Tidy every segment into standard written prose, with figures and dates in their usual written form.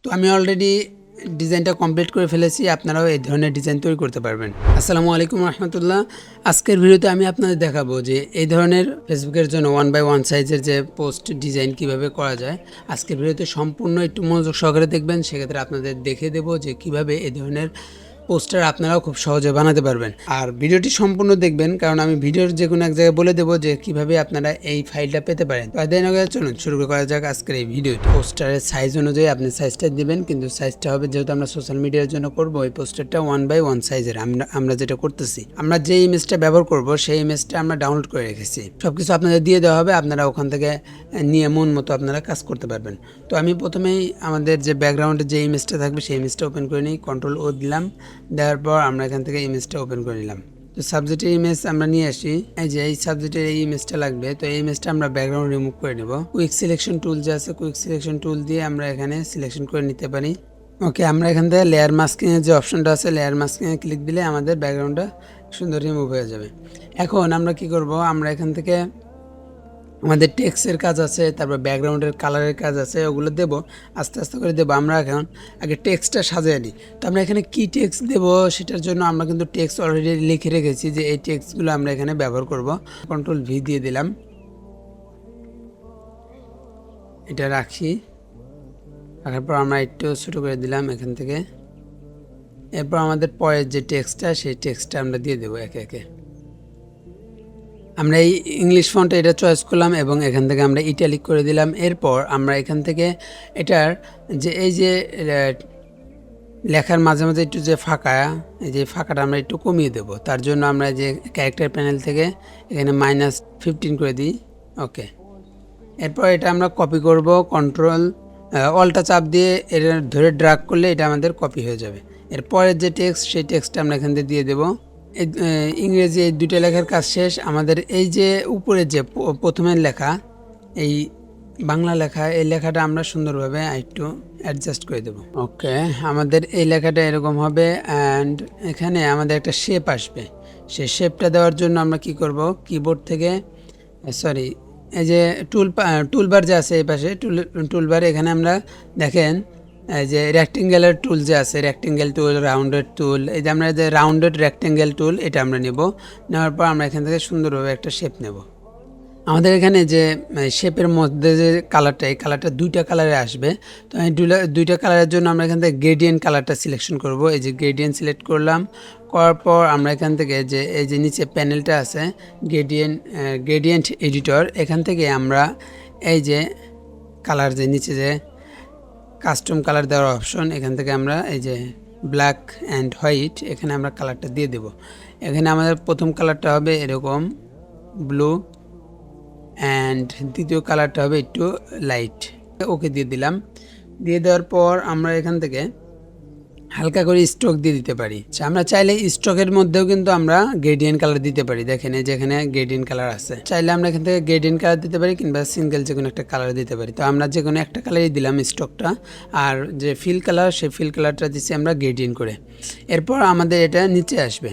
তো আমি অলরেডি ডিজাইনটা কমপ্লিট করে ফেলেছি, আপনারাও এই ধরনের ডিজাইন তৈরি করতে পারবেন। আসসালামু আলাইকুম রহমতুল্লাহ। আজকের ভিডিওতে আমি আপনাদের দেখাবো যে এই ধরনের ফেসবুকের জন্য 1x1 সাইজের যে পোস্ট ডিজাইন কিভাবে করা যায়। আজকের ভিডিওতে সম্পূর্ণ একটু মনোযোগ সহকারে দেখবেন, সেক্ষেত্রে আপনাদের দেখে দেবো যে কিভাবে এই ধরনের পোস্টার আপনারাও খুব সহজে বানাতে পারবেন। আর ভিডিওটি সম্পূর্ণ দেখবেন, কারণ আমি ভিডিওর যে কোনো এক জায়গায় বলে দেবো যে কিভাবে আপনারা এই ফাইলটা পেতে পারেন। তো দেন চলুন শুরু করা যাক আজকের এই ভিডিওটি। পোস্টারের সাইজ অনুযায়ী আপনি সাইজটা দিবেন, কিন্তু সাইজটা হবে, যেহেতু আমরা সোশ্যাল মিডিয়ার জন্য করবো, এই পোস্টারটা 1x1 সাইজের। আমরা যেটা করতেছি, আমরা যে ইমেজটা ব্যবহার করব সেই ইমেজটা আমরা ডাউনলোড করে রেখেছি। সবকিছু আপনাদের দিয়ে দেওয়া হবে, আপনারা ওখান থেকে নিয়ে মন মতো আপনারা কাজ করতে পারবেন। তো আমি প্রথমেই আমাদের যে ব্যাকগ্রাউন্ডে যে ইমেজটা থাকবে সেই ইমেজটা ওপেন করে নিই, Ctrl+O দিলাম। দেওয়ার পর আমরা এখান থেকে ইমেজটা ওপেন করে নিলাম। তো সাবজেক্টের ইমেজ আমরা নিয়ে আসি, এই যে এই সাবজেক্টের এই ইমেজটা লাগবে। তো এই ইমেজটা আমরা ব্যাকগ্রাউন্ড রিমুভ করে নেব। কুইক সিলেকশন টুল যে আছে, কুইক সিলেকশন টুল দিয়ে আমরা এখানে সিলেকশন করে নিতে পারি। ওকে, আমরা এখান থেকে লেয়ার মাস্কিংয়ের যে অপশনটা আছে, লেয়ার মাস্কিংয়ে ক্লিক দিলে আমাদের ব্যাকগ্রাউন্ডটা সুন্দর রিমুভ হয়ে যাবে। এখন আমরা কি করব, আমরা এখান থেকে আমাদের টেক্সটের কাজ আছে, তারপর ব্যাকগ্রাউন্ডের কালারের কাজ আছে, ওগুলো দেব, আস্তে আস্তে করে দেবো। আমরা এখন আগে টেক্সটটা সাজিয়ে নিই। তো আমরা এখানে কি টেক্সট দেবো সেটার জন্য আমরা কিন্তু টেক্সট অলরেডি লিখে রেখেছি, যে এই টেক্সটগুলো আমরা এখানে ব্যবহার করব। Ctrl+V দিয়ে দিলাম, এটা রাখি। রাখার পর আমরা একটু ছোটো করে দিলাম এখান থেকে। এরপর আমাদের পরের যে টেক্সটটা, সেই টেক্সটটা আমরা দিয়ে দেবো একে একে। আমরা এই ইংলিশ ফন্টে এটা চয়েস করলাম এবং এখান থেকে আমরা ইটালিক করে দিলাম। এরপর আমরা এখান থেকে এটার যে এই যে লেখার মাঝে মাঝে একটু যে ফাঁকা, এই যে ফাঁকাটা আমরা একটু কমিয়ে দেব। তার জন্য আমরা যে ক্যারেক্টার প্যানেল থেকে এখানে -15 করে দিই। ওকে, এরপর এটা আমরা কপি করব, Ctrl+Alt চাপ দিয়ে এটা ধরে ড্র্যাগ করলে এটা আমাদের কপি হয়ে যাবে। এরপরের যে টেক্সট, সেই টেক্সটটা আমরা এখান থেকে দিয়ে দেবো। ইংরেজি এই দুটো লেখার কাজ শেষ। আমাদের এই যে উপরে যে প্রথমের লেখা, এই বাংলা লেখা, এই লেখাটা আমরা সুন্দরভাবে একটু অ্যাডজাস্ট করে দেব। ওকে, আমাদের এই লেখাটা এরকম হবে, অ্যান্ড এখানে আমাদের একটা শেপ আসবে। সেই শেপটা দেওয়ার জন্য আমরা কি করব, কিবোর্ড থেকে এই যে টুলবার যে আছে এই পাশে, টুলবার এখানে আমরা দেখেন যে রেক্টেঙ্গেলের টুল যে আছে, রেক্টেঙ্গেল টুল, রাউন্ডেড টুল, এই যে আমরা যে রাউন্ডেড রেক্টেঙ্গেল টুল, এটা আমরা নেব। নেওয়ার পর আমরা এখান থেকে সুন্দরভাবে একটা শেপ নেব। আমাদের এখানে যে শেপের মধ্যে যে কালারটা, এই কালারটা দুইটা কালারে আসবে। তো এই দুইটা কালারের জন্য আমরা এখান থেকে গ্রেডিয়েন্ট কালারটা সিলেকশন করব। এই যে গ্রেডিয়েন্ট সিলেক্ট করলাম, করার পর আমরা এখান থেকে যে এই যে নিচে প্যানেলটা আছে, গ্রেডিয়েন্ট এডিটর, এখান থেকে আমরা এই যে কালার, যে নিচে যে কাস্টম কালার দেওয়ার অপশন, এখান থেকে আমরা এই যে ব্ল্যাক অ্যান্ড হোয়াইট, এখানে আমরা কালারটা দিয়ে দেব। এখানে আমাদের প্রথম কালারটা হবে এরকম ব্লু, অ্যান্ড দ্বিতীয় কালারটা হবে একটু লাইট। ওকে দিয়ে দিলাম। দিয়ে দেওয়ার পর আমরা এখান থেকে হালকা করে স্ট্রোক দিয়ে দিতে পারি। আমরা চাইলে স্ট্রোকের মধ্যেও কিন্তু আমরা গ্রেডিয়েন্ট কালার দিতে পারি। দেখেন এই যেখানে গ্রেডিয়েন্ট কালার আছে, চাইলে আমরা এখান থেকে গ্রেডিয়েন্ট কালার দিতে পারি, কিংবা সিঙ্গেল যে কোনো একটা কালার দিতে পারি। তো আমরা যে কোনো একটা কালারই দিলাম স্ট্রোকটা, আর যে ফিল কালার, সেই ফিল কালারটা দিচ্ছি আমরা গ্রেডিয়েন্ট করে। এরপর আমাদের এটা নিচে আসবে,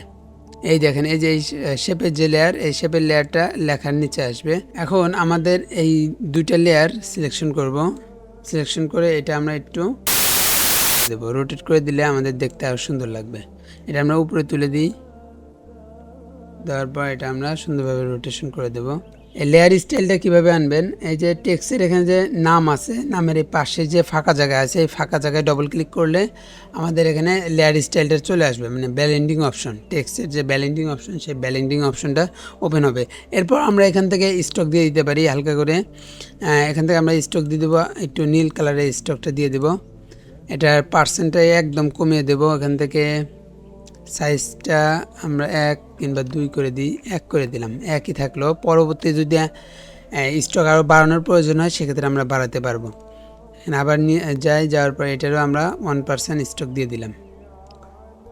এই দেখেন এই যে এই শেপের যে লেয়ার, এই শেপের লেয়ারটা লেখার নিচে আসবে। এখন আমাদের এই দুইটা লেয়ার সিলেকশন করব। সিলেকশন করে এটা আমরা একটু দেবো, রোটেট করে দিলে আমাদের দেখতে আরও সুন্দর লাগবে। এটা আমরা উপরে তুলে দিই, দেওয়ার পর এটা আমরা সুন্দরভাবে রোটেশন করে দেব। এই লেয়ার স্টাইলটা কীভাবে আনবেন, এই যে টেক্সটের এখানে যে নাম আছে, নামের এই পাশে যে ফাঁকা জায়গা আছে, এই ফাঁকা জায়গায় ডবল ক্লিক করলে আমাদের এখানে লেয়ার স্টাইলটা চলে আসবে, মানে ব্যালেন্ডিং অপশন, টেক্সটের যে ব্যালেন্ডিং অপশন, সেই ব্যালেন্ডিং অপশনটা ওপেন হবে। এরপর আমরা এখান থেকে স্ট্রোক দিয়ে দিতে পারি হালকা করে। এখান থেকে আমরা স্ট্রোক দিয়ে দেবো, একটু নীল কালারের স্ট্রোকটা দিয়ে দেবো। এটার পার্সেন্টটা একদম কমিয়ে দেব। এখান থেকে সাইজটা আমরা 1 কিংবা 2 করে দিই, 1 করে দিলাম, একই থাকলো। পরবর্তী যদি স্টক আরও বাড়ানোর প্রয়োজন হয়, সেক্ষেত্রে আমরা বাড়াতে পারবো। আবার যাওয়ার পর এটারও আমরা 1% স্টক দিয়ে দিলাম।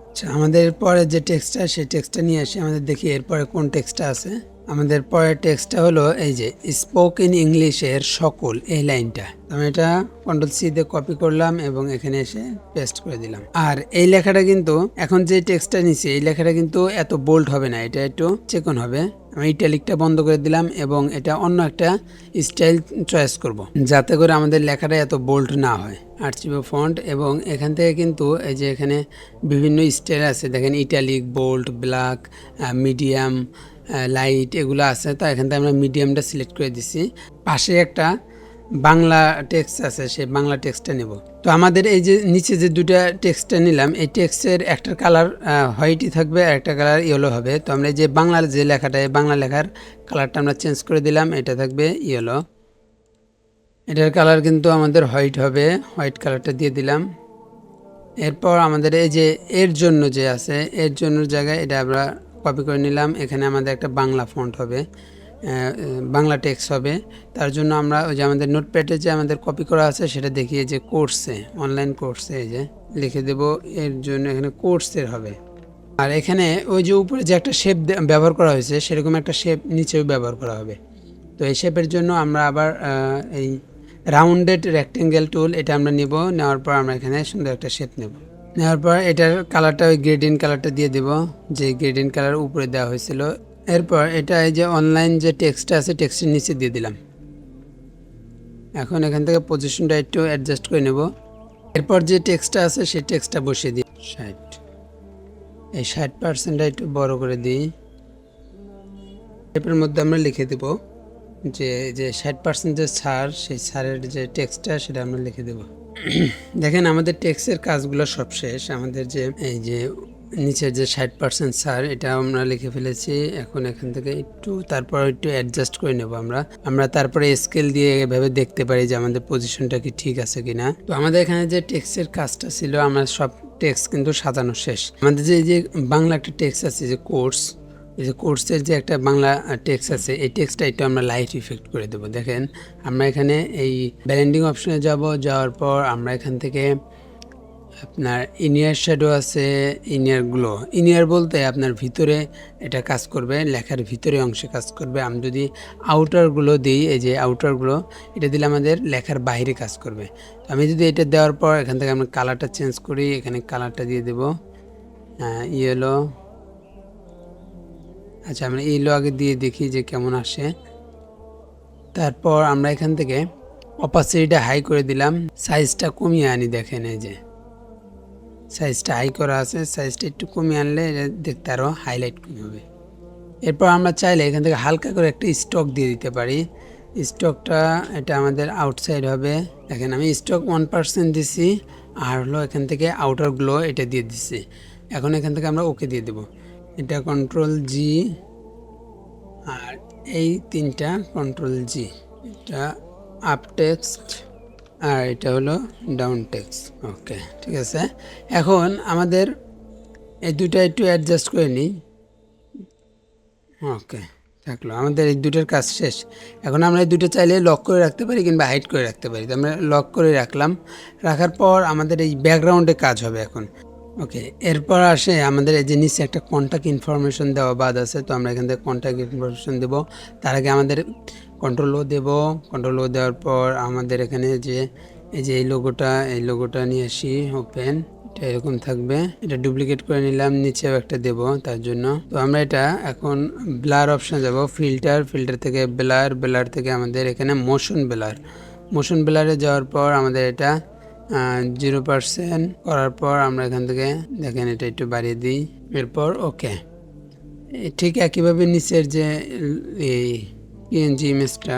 আচ্ছা, আমাদের পরে যে টেক্সটটা, সেই টেক্সটটা নিয়ে আসি, আমাদের দেখি এরপরে কোন টেক্সটটা আছে। আমাদের পরের টেক্সটটা হলো এই যে স্পোক ইন ইংলিশের সকল, এই লাইনটা। আমি এটা Ctrl+C দিয়ে কপি করলাম এবং এখানে এসে পেস্ট করে দিলাম। আর এই লেখাটা কিন্তু এখন যে টেক্সটটা নিচ্ছি, এই লেখাটা কিন্তু এত বোল্ড হবে না, এটা একটু চিকন হবে। আমি ইটালিকটা বন্ধ করে দিলাম এবং এটা অন্য একটা স্টাইল চয়েস করব, যাতে করে আমাদের লেখাটা এত বোল্ড না হয়। আর্চিভ ফন্ট, এবং এখান থেকে কিন্তু এই যে এখানে বিভিন্ন স্টাইল আছে, দেখেন italic, bold, black, medium, light এগুলো আছে। তো এখান থেকে আমরা মিডিয়ামটা সিলেক্ট করে দিছি। পাশে একটা বাংলা টেক্সট আছে, সেই বাংলা টেক্সটটা নেব। তো আমাদের এই যে নিচে যে দুটা টেক্সটটা নিলাম, এই টেক্সটের একটা কালার হোয়াইটই থাকবে আর একটা কালার ইয়েলো হবে। তো আমরা এই যে বাংলার যে লেখাটা, এই বাংলা লেখার কালারটা আমরা চেঞ্জ করে দিলাম, এটা থাকবে ইয়েলো। এটার কালার কিন্তু আমাদের হোয়াইট হবে, হোয়াইট কালারটা দিয়ে দিলাম। এরপর আমাদের এই যে এর জন্য যে আছে, এর জন্য জায়গায় এটা আমরা কপি করে নিলাম। এখানে আমাদের একটা বাংলা ফন্ট হবে, বাংলা টেক্সট হবে। তার জন্য আমরা ওই যে আমাদের নোটপ্যাডে যে আমাদের কপি করা আছে সেটা দেখিয়ে যে কোর্সে, অনলাইন কোর্সে এই যে লিখে দেব, এর জন্য এখানে কোর্সের হবে। আর এখানে ওই যে উপরে যে একটা শেপ ব্যবহার করা হয়েছে, সেরকম একটা শেপ নিচেও ব্যবহার করা হবে। তো এই শেপের জন্য আমরা আবার এই রাউন্ডেড রেক্টেঙ্গেল টুল এটা আমরা নেব। নেওয়ার পর আমরা এখানে সুন্দর একটা শেপ নেব। নেওয়ার পর এটার কালারটা ওই গ্রেডিয়েন্ট কালারটা দিয়ে দেব, যে গ্রেডিয়েন্ট কালার উপরে দেওয়া হয়েছিল। এরপর এটা এই যে অনলাইন যে টেক্সটটা আছে, টেক্সটের নিচে দিয়ে দিলাম। এখন এখান থেকে পজিশনটা একটু অ্যাডজাস্ট করে নেব। এরপর যে টেক্সটটা আছে সেই টেক্সটটা বসিয়ে দিই 60, এই 60%টা একটু বড় করে দিই। এর মধ্যে আমরা লিখে দেব যে 60% যে ছাড়, সেই ছাড়ের যে টেক্সটটা সেটা আমরা লিখে দেব। দেখেন আমাদের টেক্সটের কাজগুলো সব শেষ। আমাদের যে এই যে নিচের যে 60% ছাড়, এটা আমরা লিখে ফেলেছি। এখন এখান থেকে তারপর একটু অ্যাডজাস্ট করে নেব আমরা তারপরে স্কেল দিয়ে এভাবে দেখতে পারি যে আমাদের পজিশনটা কি ঠিক আছে কিনা। তো আমাদের এখানে যে টেক্সটের কাজটা ছিল, আমরা সব টেক্সট কিন্তু সাজানো শেষ। আমাদের যে বাংলা একটা টেক্সট আছে, যে কোর্স, এই যে কোর্সের যে একটা বাংলা টেক্সট আছে, এই টেক্সটটা একটু আমরা লাইট ইফেক্ট করে দেবো। দেখেন আমরা এখানে এই ব্লেন্ডিং অপশনে যাওয়ার পর আমরা এখান থেকে আপনার ইনিয়ার শ্যাডো আছে, ইনিয়ার গ্লো। ইনিয়ার বলতে আপনার ভিতরে এটা কাজ করবে, লেখার ভিতরে অংশে কাজ করবে। আমি যদি আউটারগুলো দিই, এই যে আউটারগুলো, এটা দিলে আমাদের লেখার বাইরে কাজ করবে। তো আমি যদি এটা দেওয়ার পর এখান থেকে আমরা কালারটা চেঞ্জ করি, এখানে কালারটা দিয়ে দেব ইয়েলো। আচ্ছা, আমরা ইয়েলো আগে দিয়ে দেখি যে কেমন আসে। তারপর আমরা এখান থেকে অপাসিটিটা হাই করে দিলাম, সাইজটা কমিয়ে আনি। দেখেন এই যে সাইজটা হাই করা আছে, সাইজটা একটু কমিয়ে আনলে দেখতে আরও হাইলাইট হবে। এরপর আমরা চাইলে এখান থেকে হালকা করে একটা স্টক দিয়ে দিতে পারি। স্টকটা এটা আমাদের আউটসাইড হবে। দেখেন আমি স্টক 1% দিছি, আর হলো এখান থেকে আউটার গ্লো এটা দিয়ে দিচ্ছি। এখন এখান থেকে আমরা ওকে দিয়ে দেব। এটা Ctrl+G, আর এই তিনটা Ctrl+G। এটা আপ টেক্সট আর এটা হলো ডাউন টেক্সট। ওকে, ঠিক আছে। এখন আমাদের এই দুটা একটু অ্যাডজাস্ট করে নিই। ওকে, থাকলো। আমাদের এই দুটোর কাজ শেষ। এখন আমরা এই দুটো চাইলে লক করে রাখতে পারি কিংবা হাইড করে রাখতে পারি। তো আমরা লক করে রাখলাম। রাখার পর আমাদের এই ব্যাকগ্রাউন্ডে কাজ হবে এখন। ওকে, এরপর আসে আমাদের এই যে নিচে একটা কন্ট্যাক্ট ইনফরমেশন দেওয়া বাদ আছে। তো আমরা এখান থেকে কন্ট্যাক্ট ইনফরমেশন দেবো। তার আগে আমাদের Ctrl+O দেব। Ctrl+O দেওয়ার পর আমাদের এখানে যে এই লোগোটা নিয়ে আসি, ওপেন। এটা এরকম থাকবে, এটা ডুপ্লিকেট করে নিলাম, নিচেও একটা দেব তার জন্য। তো আমরা এটা এখন ব্লার অপশানে যাব, ফিল্টার থেকে ব্লার থেকে আমাদের এখানে মোশন ব্লারে যাওয়ার পর আমাদের এটা 0% করার পর আমরা এখান থেকে দেখেন এটা একটু বাড়িয়ে দিই। এরপর ওকে, ঠিক একইভাবে নিচের যে এই PNG ইমেজটা,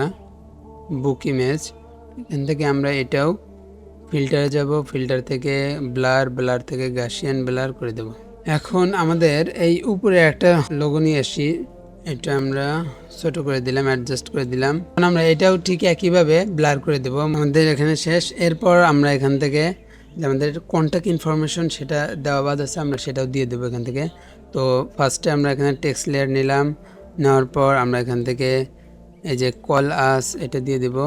বুক ইমেজ, এখান থেকে আমরা এটাও ফিল্টারে যাব, ফিল্টার থেকে ব্লার থেকে গাসিয়ান ব্লার করে দেব। এখন আমাদের এই উপরে একটা লোগো নিয়ে আসি, এটা আমরা ছোট করে দিলাম, অ্যাডজাস্ট করে দিলাম। এখন আমরা এটাও ঠিক একইভাবে ব্লার করে দেব। আমাদের এখানে শেষ। এরপর আমরা এখান থেকে যে আমাদের কন্ট্যাক্ট ইনফরমেশন সেটা দেওয়া বাদ আছে, আমরা সেটাও দিয়ে দেবো এখান থেকে। তো ফার্স্টে আমরা এখানে টেক্সট লেয়ার নিলাম, নেওয়ার পর আমরা এখান থেকে এই যে কল আস এটা দিয়ে দেব।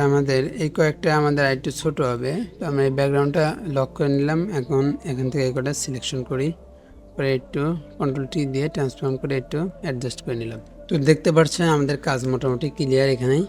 আমাদের এই কয়েকটা আমাদের একটু ছোট হবে। তো আমরা এই ব্যাকগ্রাউন্ডটা লক করে নিলাম। এখন এখান থেকে এই কটা সিলেকশন করি, পরে একটু Ctrl+T দিয়ে ট্রান্সফর্ম করে একটু অ্যাডজাস্ট করে নিলাম। তো দেখতে পাচ্ছেন আমাদের কাজ মোটামুটি ক্লিয়ার এখানেই।